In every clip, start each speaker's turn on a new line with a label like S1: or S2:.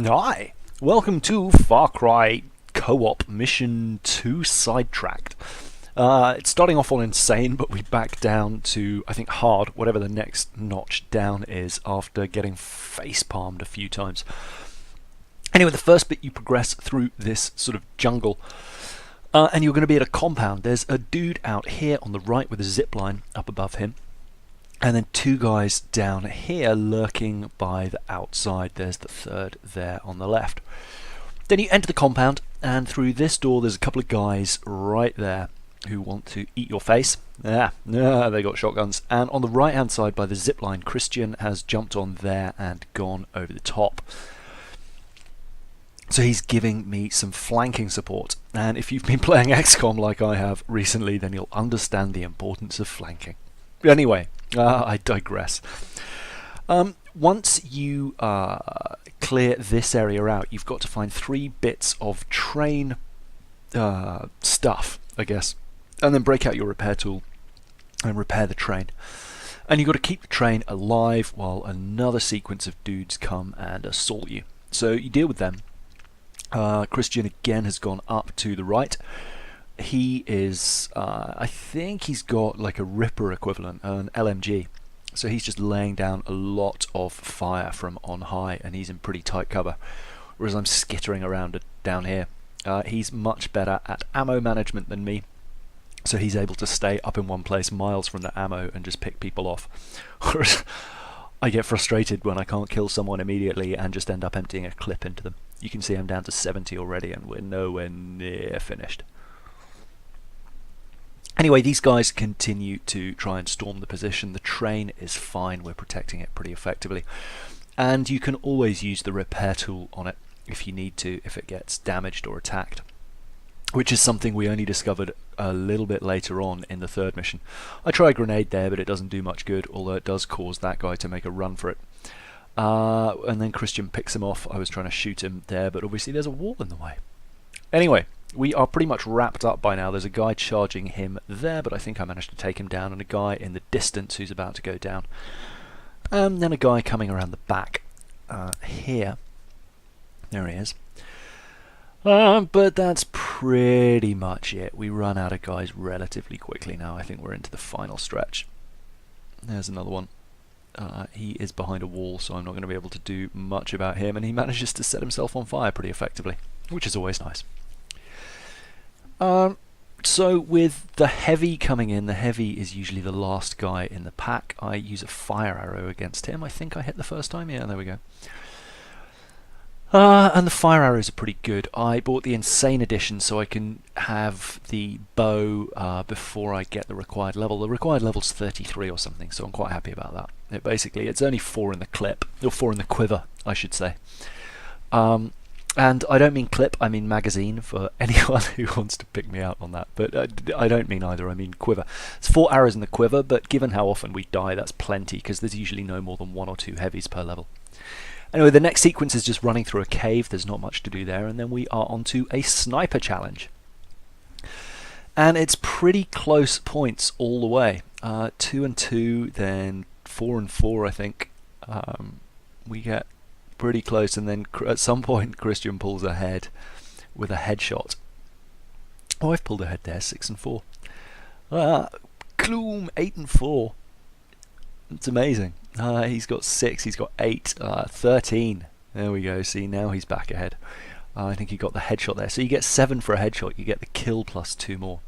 S1: Hi, welcome to Far Cry Co-op Mission 2 Sidetracked. It's starting off on insane, but we back down to, I think, hard, whatever the next notch down is, after getting face-palmed a few times. Anyway, the first bit, you progress through this sort of jungle, and you're going to be at a compound. There's a dude out here on the right with a zip line up above him. And then two guys down here lurking by the outside. There's the third there on the left. Then you enter the compound, and through this door there's a couple of guys right there who want to eat your face. They got shotguns. And on the right hand side by the zip line, Christian has jumped on there and gone over the top. So he's giving me some flanking support. And if you've been playing XCOM like I have recently, then you'll understand the importance of flanking. Anyway, I digress. Once you clear this area out, you've got to find 3 bits of train stuff, I guess, and then break out your repair tool and repair the train. And you've got to keep the train alive while another sequence of dudes come and assault you. So you deal with them. Christian again has gone up to the right. He is, I think he's got like a Ripper equivalent, an LMG. So he's just laying down a lot of fire from on high, and he's in pretty tight cover. Whereas I'm skittering around down here. He's much better at ammo management than me. So he's able to stay up in one place miles from the ammo and just pick people off. Whereas I get frustrated when I can't kill someone immediately and just end up emptying a clip into them. You can see I'm down to 70 already, and we're nowhere near finished. Anyway, these guys continue to try and storm the position. The train is fine, we're protecting it pretty effectively. And you can always use the repair tool on it if you need to, if it gets damaged or attacked. Which is something we only discovered a little bit later on in the third mission. I try a grenade there, but it doesn't do much good, although it does cause that guy to make a run for it. And then Christian picks him off. I was trying to shoot him there, but obviously there's a wall in the way. Anyway, we are pretty much wrapped up by now. There's a guy charging him there, but I think I managed to take him down, and a guy in the distance who's about to go down. And then a guy coming around the back here. There he is. But that's pretty much it. We run out of guys relatively quickly now. I think we're into the final stretch. There's another one. He is behind a wall, so I'm not going to be able to do much about him, and he manages to set himself on fire pretty effectively, which is always nice. So with the heavy coming in, the heavy is usually the last guy in the pack. I use a fire arrow against him. I think I hit the first time. Yeah, there we go. And the fire arrows are pretty good. I bought the Insane Edition so I can have the bow before I get the required level. The required level's 33 or something, so I'm quite happy about that. It's only 4 in the clip, or 4 in the quiver, I should say. And I don't mean clip, I mean magazine, for anyone who wants to pick me out on that. But I don't mean either, I mean quiver. It's 4 arrows in the quiver, but given how often we die, that's plenty, because there's usually no more than 1 or 2 heavies per level. Anyway, the next sequence is just running through a cave. There's not much to do there, and then we are onto a sniper challenge. And it's pretty close points all the way. 2 and 2, then 4 and 4, I think. We get pretty close, and then at some point Christian pulls ahead with a headshot. Oh, I've pulled ahead there, 6 and 4. Kloom, 8 and 4. It's amazing. He's got 6, he's got 8, 13. There we go, see, now he's back ahead. I think he got the headshot there. So you get 7 for a headshot, you get the kill plus 2 more.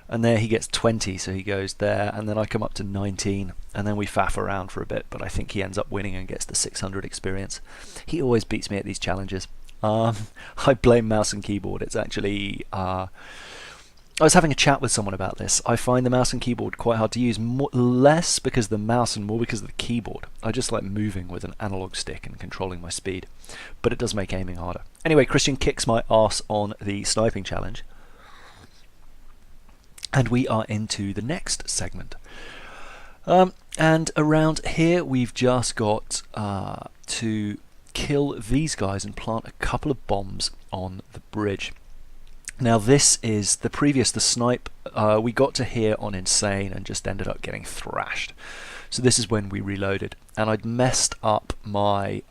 S1: And there he gets 20, so he goes there, and then I come up to 19, and then we faff around for a bit, but I think he ends up winning and gets the 600 experience. He always beats me at these challenges. I blame mouse and keyboard. It's actually... I was having a chat with someone about this. I find the mouse and keyboard quite hard to use, less because of the mouse and more because of the keyboard. I just like moving with an analog stick and controlling my speed, but it does make aiming harder. Anyway, Christian kicks my ass on the sniping challenge. And we are into the next segment. And around here we've just got to kill these guys and plant a couple of bombs on the bridge. Now this is the snipe. We got to here on Insane and just ended up getting thrashed. So this is when we reloaded, and I'd messed up my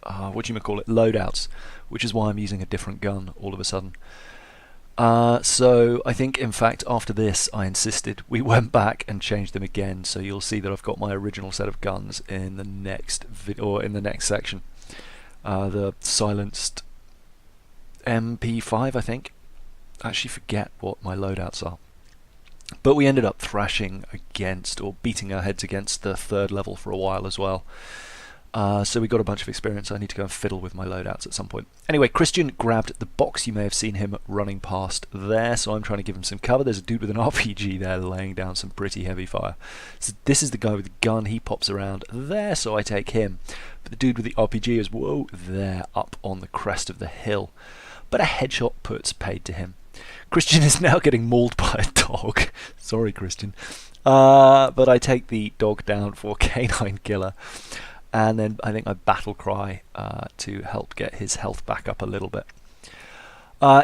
S1: loadouts, which is why I'm using a different gun all of a sudden. So I think, in fact, after this, I insisted we went back and changed them again. So you'll see that I've got my original set of guns in the next in the next section. The silenced MP5, I think. I actually forget what my loadouts are. But we ended up thrashing against, or beating our heads against, the 3rd level for a while as well. So we got a bunch of experience. I need to go and fiddle with my loadouts at some point. Anyway, Christian grabbed the box. You may have seen him running past there, so I'm trying to give him some cover. There's a dude with an RPG there laying down some pretty heavy fire. So this is the guy with the gun. He pops around there, so I take him. But the dude with the RPG is, whoa, there, up on the crest of the hill. But a headshot puts paid to him. Christian is now getting mauled by a dog. Sorry, Christian. But I take the dog down for canine killer. And then I think I battle cry to help get his health back up a little bit.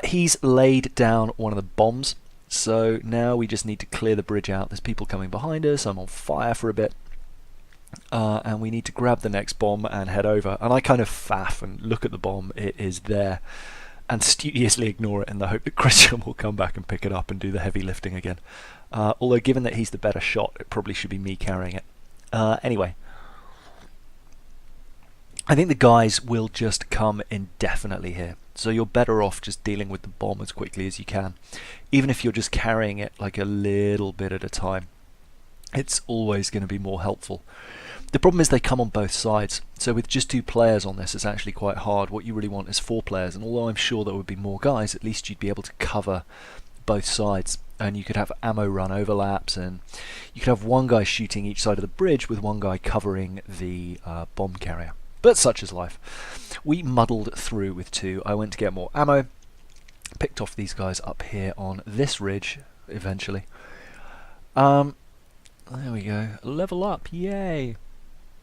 S1: He's laid down one of the bombs, so now we just need to clear the bridge out. There's people coming behind us, I'm on fire for a bit, and we need to grab the next bomb and head over. And I kind of faff and look at the bomb, it is there, and studiously ignore it in the hope that Christian will come back and pick it up and do the heavy lifting again. Although given that he's the better shot, it probably should be me carrying it. Anyway. I think the guys will just come indefinitely here, so you're better off just dealing with the bomb as quickly as you can, even if you're just carrying it like a little bit at a time. It's always going to be more helpful. The problem is they come on both sides, so with just 2 players on this, it's actually quite hard. What you really want is 4 players, and although I'm sure there would be more guys, at least you'd be able to cover both sides, and you could have ammo run overlaps, and you could have one guy shooting each side of the bridge with one guy covering the bomb carrier. But such is life. We muddled through with 2. I went to get more ammo, picked off these guys up here on this ridge eventually. There we go. Level up, yay!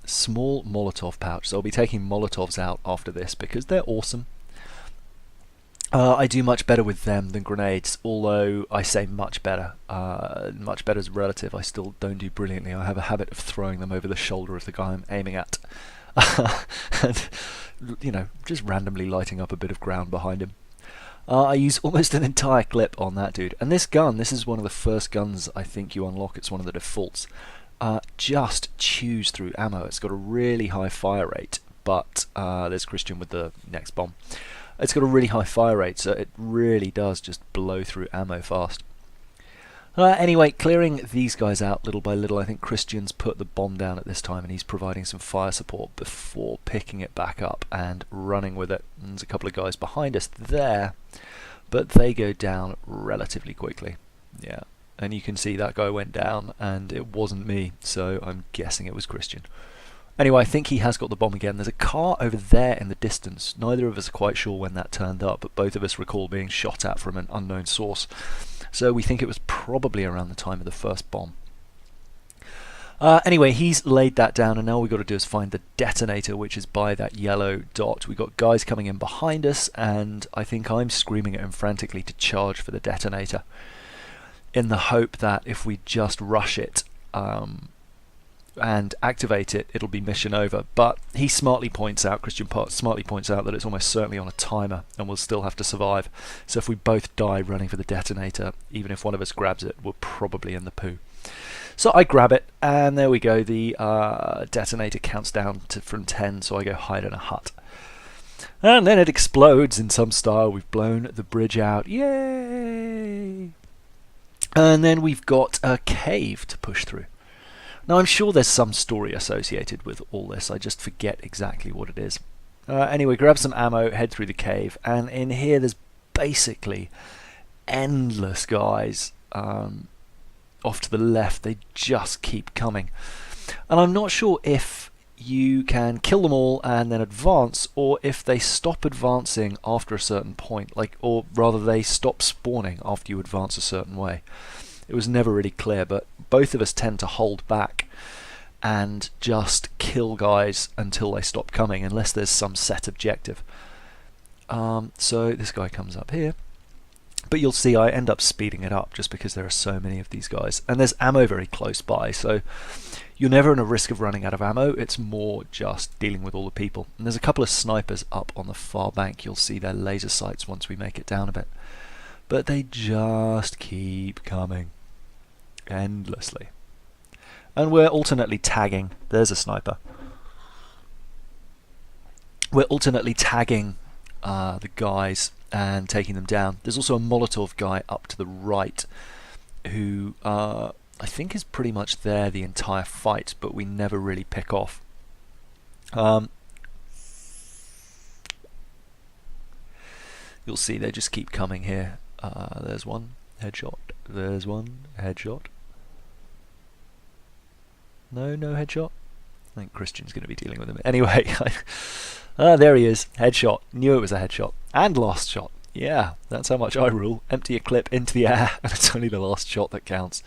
S1: Small Molotov pouch. So I'll be taking Molotovs out after this because they're awesome. I do much better with them than grenades, although I say much better. Much better is relative. I still don't do brilliantly. I have a habit of throwing them over the shoulder of the guy I'm aiming at. And, you know, just randomly lighting up a bit of ground behind him. I use almost an entire clip on that dude. And this gun, this is one of the first guns I think you unlock. It's one of the defaults. Just chews through ammo. It's got a really high fire rate, but there's Christian with the next bomb. It's got a really high fire rate, so it really does just blow through ammo fast. Anyway, clearing these guys out little by little. I think Christian's put the bomb down at this time, and he's providing some fire support before picking it back up and running with it. And there's a couple of guys behind us there, but they go down relatively quickly. Yeah, and you can see that guy went down, and it wasn't me, so I'm guessing it was Christian. Anyway, I think he has got the bomb again. There's a car over there in the distance. Neither of us are quite sure when that turned up, but both of us recall being shot at from an unknown source. So we think it was probably around the time of the first bomb. Anyway, he's laid that down, and now all we've got to do is find the detonator, which is by that yellow dot. We've got guys coming in behind us, and I think I'm screaming at him frantically to charge for the detonator, in the hope that if we just rush it and activate it, it'll be mission over. But he smartly points out, Christian Part smartly points out, that it's almost certainly on a timer and we'll still have to survive. So if we both die running for the detonator, even if one of us grabs it, we're probably in the poo. So I grab it, and there we go. The detonator counts down from 10, so I go hide in a hut. And then it explodes in some style. We've blown the bridge out. Yay! And then we've got a cave to push through. Now I'm sure there's some story associated with all this, I just forget exactly what it is. Anyway, grab some ammo, head through the cave, and in here there's basically endless guys off to the left. They just keep coming. And I'm not sure if you can kill them all and then advance, or if they stop advancing after a certain point, or rather they stop spawning after you advance a certain way. It was never really clear, but both of us tend to hold back and just kill guys until they stop coming, unless there's some set objective. So this guy comes up here. But you'll see I end up speeding it up just because there are so many of these guys. And there's ammo very close by, so you're never in a risk of running out of ammo. It's more just dealing with all the people. And there's a couple of snipers up on the far bank. You'll see their laser sights once we make it down a bit. But they just keep coming endlessly. And we're alternately tagging. There's a sniper. We're alternately tagging the guys and taking them down. There's also a Molotov guy up to the right who I think is pretty much there the entire fight, but we never really pick off. You'll see they just keep coming here. There's one headshot. There's one headshot. No headshot. I think Christian's going to be dealing with him. Anyway, there he is. Headshot. Knew it was a headshot. And last shot. Yeah, that's how much I rule. Empty a clip into the air, and it's only the last shot that counts.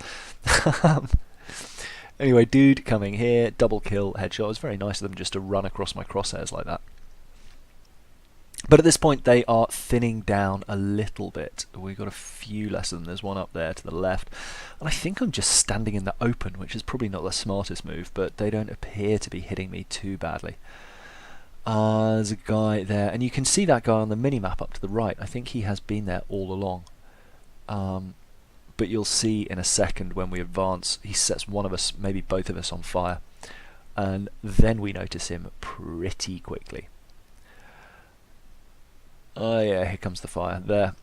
S1: Anyway, dude coming here. Double kill, headshot. It was very nice of them just to run across my crosshairs like that. But at this point, they are thinning down a little bit. We've got a few less of them. There's one up there to the left. And I think I'm just standing in the open, which is probably not the smartest move, but they don't appear to be hitting me too badly. There's a guy there, and you can see that guy on the mini-map up to the right. I think he has been there all along. But you'll see in a second when we advance, he sets one of us, maybe both of us, on fire. And then we notice him pretty quickly. Oh yeah, here comes the fire, there.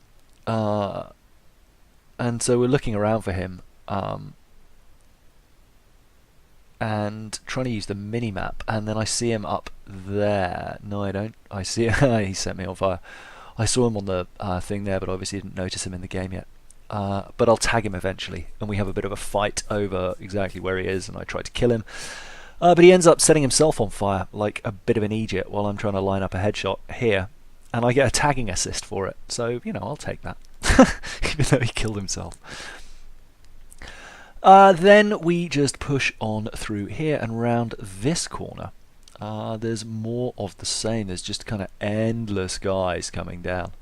S1: And so we're looking around for him, and trying to use the mini-map, and then I see him up there. No, I don't. I see he set me on fire. I saw him on the thing there, but obviously didn't notice him in the game yet. But I'll tag him eventually, and we have a bit of a fight over exactly where he is, and I try to kill him. But he ends up setting himself on fire like a bit of an idiot while I'm trying to line up a headshot here. And I get a tagging assist for it, so, you know, I'll take that, even though he killed himself. Then we just push on through here and round this corner. There's more of the same. There's just kind of endless guys coming down.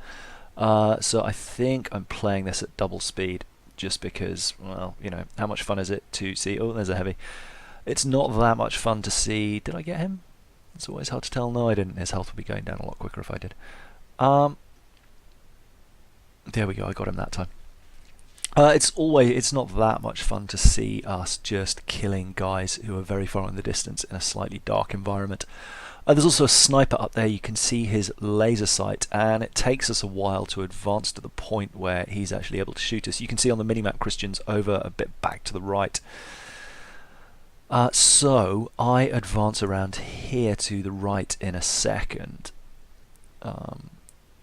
S1: So I think I'm playing this at double speed, just because, well, you know, how much fun is it to see... Oh, there's a heavy. It's not that much fun to see... Did I get him? It's always hard to tell. No, I didn't. His health would be going down a lot quicker if I did. There we go. I got him that time. It's not that much fun to see us just killing guys who are very far in the distance in a slightly dark environment. There's also a sniper up there. You can see his laser sight, and it takes us a while to advance to the point where he's actually able to shoot us. You can see on the minimap Christian's over a bit back to the right. So I advance around here to the right in a second.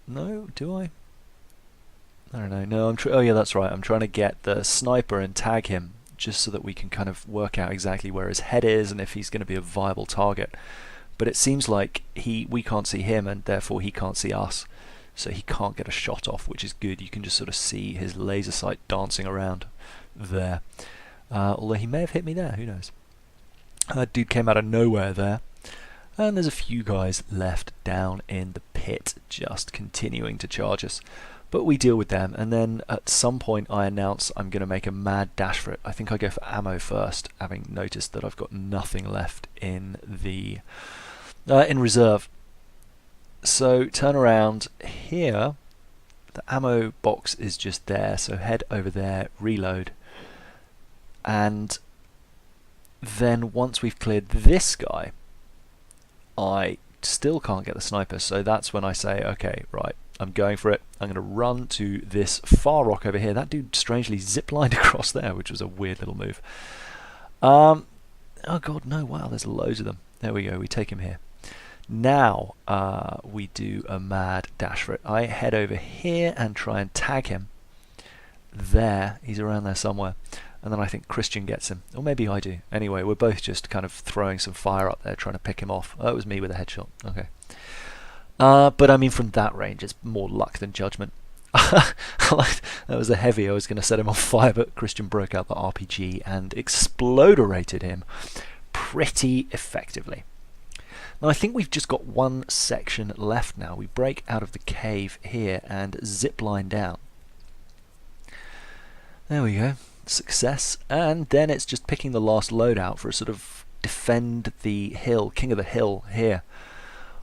S1: No, do I? I don't know. No, oh yeah, that's right. I'm trying to get the sniper and tag him, just so that we can kind of work out exactly where his head is and if he's going to be a viable target. But it seems like we can't see him, and therefore he can't see us, so he can't get a shot off, which is good. You can just sort of see his laser sight dancing around there. Although he may have hit me there, who knows. Dude came out of nowhere there. And there's a few guys left down in the pit, just continuing to charge us. But we deal with them, and then at some point I announce I'm going to make a mad dash for it. I think I go for ammo first, having noticed that I've got nothing left in the in reserve. So turn around here. The ammo box is just there, so head over there, reload, and then once we've cleared this guy, I still can't get the sniper, so that's when I say, okay, right, I'm going for it. I'm going to run to this far rock over here. That dude strangely ziplined across there, which was a weird little move. Oh god, no, wow, there's loads of them. There we go, we take him here. Now we do a mad dash for it. I head over here and try and tag him. There, he's around there somewhere. And then I think Christian gets him. Or maybe I do. Anyway, we're both just kind of throwing some fire up there, trying to pick him off. Oh, it was me with a headshot. Okay. But I mean, from that range, it's more luck than judgment. That was a heavy. I was going to set him on fire, but Christian broke out the RPG and exploderated him pretty effectively. Now, I think we've just got one section left now. We break out of the cave here and zip line down. There we go. Success. And then it's just picking the last loadout for a sort of defend the hill, king of the hill here,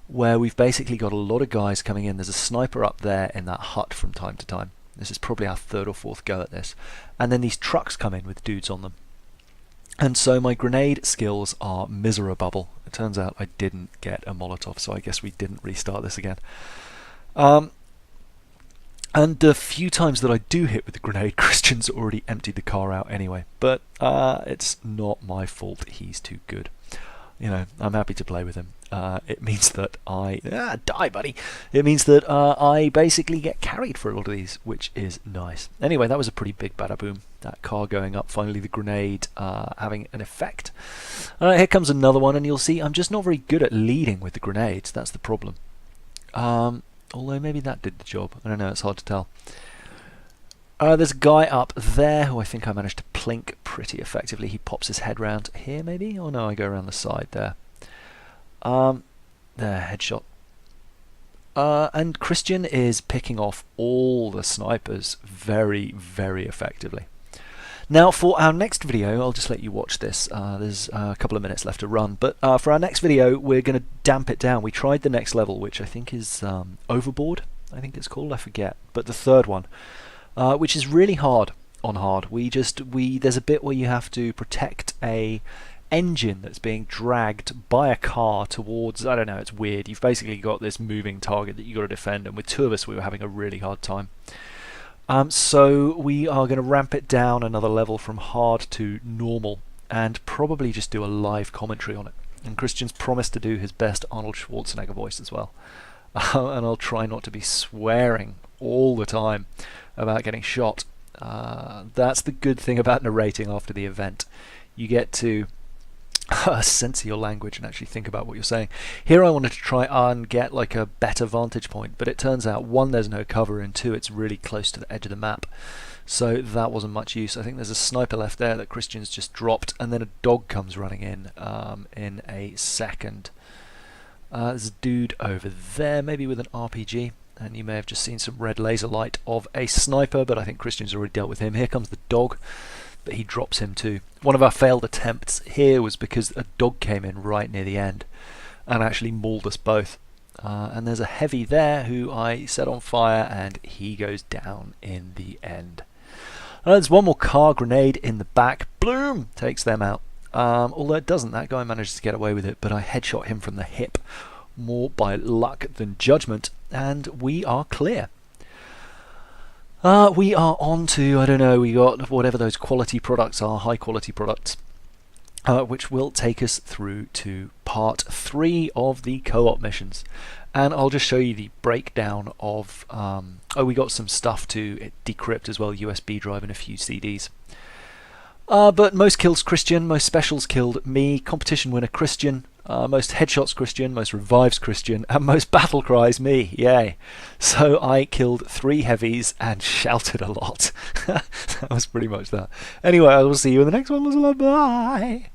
S1: where we've basically got a lot of guys coming in. There's a sniper up there in that hut from time to time. This is probably our third or fourth go at this. And then these trucks come in with dudes on them. And so my grenade skills are miserable. It turns out I didn't get a Molotov, so I guess we didn't restart this again. And the few times that I do hit with the grenade, Christian's already emptied the car out anyway. But it's not my fault. He's too good. You know, I'm happy to play with him. It means that I... die, buddy! It means that I basically get carried for a lot of these, which is nice. Anyway, that was a pretty big bada boom. That car going up, finally the grenade having an effect. Here comes another one, and you'll see I'm just not very good at leading with the grenades. That's the problem. Although maybe that did the job. I don't know, it's hard to tell. There's a guy up there who I think I managed to plink pretty effectively. He pops his head round here, maybe? Oh no, I go around the side there. There, headshot. And Christian is picking off all the snipers very, very effectively. Now, for our next video, I'll just let you watch this. There's a couple of minutes left to run. But for our next video, we're going to damp it down. We tried the next level, which I think is Overboard, I think it's called. I forget. But the third one, which is really hard on hard. There's a bit where you have to protect a engine that's being dragged by a car towards, I don't know, it's weird. You've basically got this moving target that you've got to defend, and with two of us, we were having a really hard time. So we are going to ramp it down another level from hard to normal and probably just do a live commentary on it. And Christian's promised to do his best Arnold Schwarzenegger voice as well. And I'll try not to be swearing all the time about getting shot. That's the good thing about narrating after the event. You get to censor your language and actually think about what you're saying. Here I wanted to try and get like a better vantage point, but it turns out, one, there's no cover, and two, it's really close to the edge of the map, so that wasn't much use. I think there's a sniper left there that Christian's just dropped, and then a dog comes running in a second. There's a dude over there, maybe with an RPG, and you may have just seen some red laser light of a sniper, but I think Christian's already dealt with him. Here comes the dog, but he drops him too. One of our failed attempts here was because a dog came in right near the end and actually mauled us both. And there's a heavy there who I set on fire, and he goes down in the end. There's one more car grenade in the back. Bloom! Takes them out. Although it doesn't. That guy manages to get away with it, but I headshot him from the hip, more by luck than judgment, and we are clear. We are on to, I don't know, we got whatever those quality products are, high quality products, which will take us through to part 3 of the co-op missions. And I'll just show you the breakdown of, we got some stuff to decrypt as well, USB drive and a few CDs. But most kills Christian, most specials killed me, competition winner Christian, most headshots Christian, most revives Christian, and most battle cries me, yay. So I killed 3 heavies and shouted a lot. That was pretty much that. Anyway, I will see you in the next one. Bye!